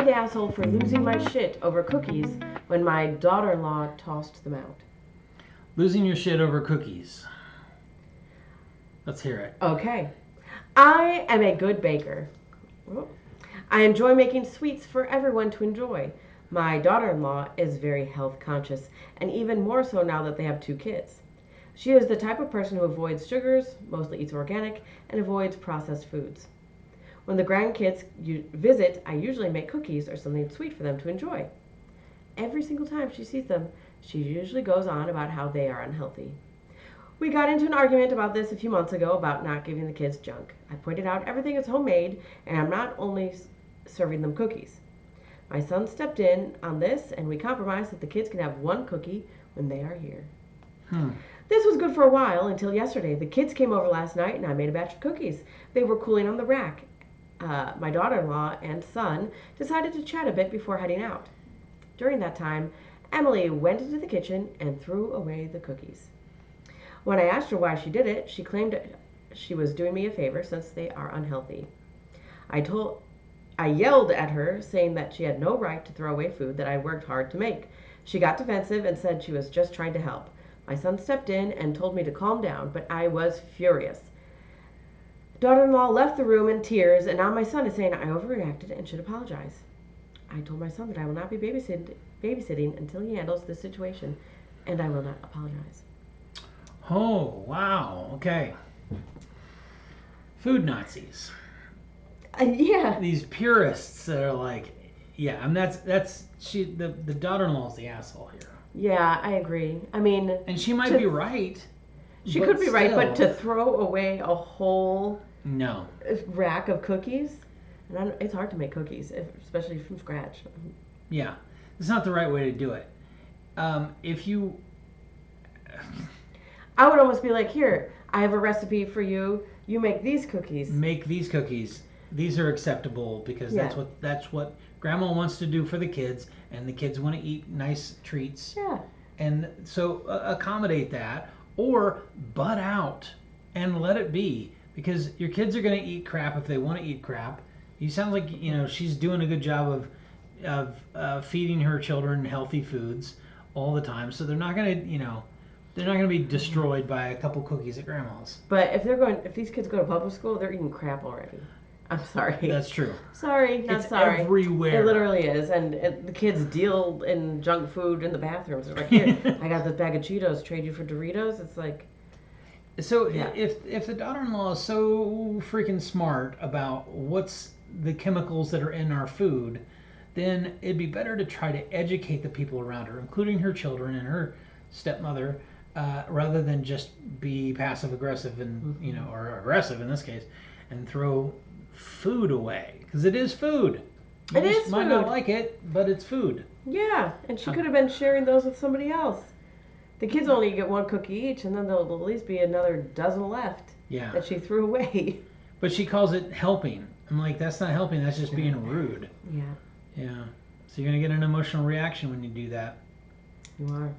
am the asshole for losing my shit over cookies when my daughter-in-law tossed them out. Losing your shit over cookies. Let's hear it. Okay. I am a good baker. I enjoy making sweets for everyone to enjoy. My daughter-in-law is very health conscious, and even more so now that they have 2 kids. She is the type of person who avoids sugars, mostly eats organic, and avoids processed foods. When the grandkids visit, I usually make cookies or something sweet for them to enjoy. Every single time she sees them, she usually goes on about how they are unhealthy. We got into an argument about this a few months ago about not giving the kids junk. I pointed out everything is homemade and I'm not only serving them cookies. My son stepped in on this and we compromised that the kids can have 1 cookie when they are here. This was good for a while until yesterday. The kids came over last night and I made a batch of cookies. They were cooling on the rack. My daughter-in-law and son decided to chat a bit before heading out. During that time, Emily went into the kitchen and threw away the cookies. When I asked her why she did it, she claimed she was doing me a favor since they are unhealthy. I yelled at her, saying that she had no right to throw away food that I worked hard to make. She got defensive and said she was just trying to help. My son stepped in and told me to calm down, but I was furious. Daughter-in-law left the room in tears, and now my son is saying I overreacted and should apologize. I told my son that I will not be babysitting until he handles this situation, and I will not apologize. Oh, wow. Okay. Food Nazis. Yeah. These purists that are like, yeah, and the daughter-in-law's the asshole here. Yeah, I agree. I mean, and she might be right. She could be right, but to throw away a whole rack of cookies, and it's hard to make cookies, especially from scratch. Yeah, it's not the right way to do it. If you, I would almost be like, here, I have a recipe for you. You make these cookies. Make these cookies. These are acceptable because that's what Grandma wants to do for the kids, and the kids want to eat nice treats. Yeah. And so accommodate that, or butt out and let it be, because your kids are going to eat crap if they want to eat crap. You sound like she's doing a good job of feeding her children healthy foods all the time, so they're not going to be destroyed by a couple cookies at Grandma's. But if these kids go to public school, they're eating crap already. I'm sorry. That's true. Sorry, not sorry. It's everywhere. It literally is, and the kids deal in junk food in the bathrooms. They're like, here, I got this bag of Cheetos. Trade you for Doritos? It's like. So if the daughter-in-law is so freaking smart about what's the chemicals that are in our food, then it'd be better to try to educate the people around her, including her children and her stepmother, rather than just be passive aggressive and or aggressive in this case, and throw food away, because it is food. You might not like it, but it's food. Yeah, and she could have been sharing those with somebody else. The kids only get 1 cookie each, and then there'll at least be another dozen left that she threw away. But she calls it helping. I'm like, that's not helping, that's just being rude. Yeah. Yeah. So you're going to get an emotional reaction when you do that. You are.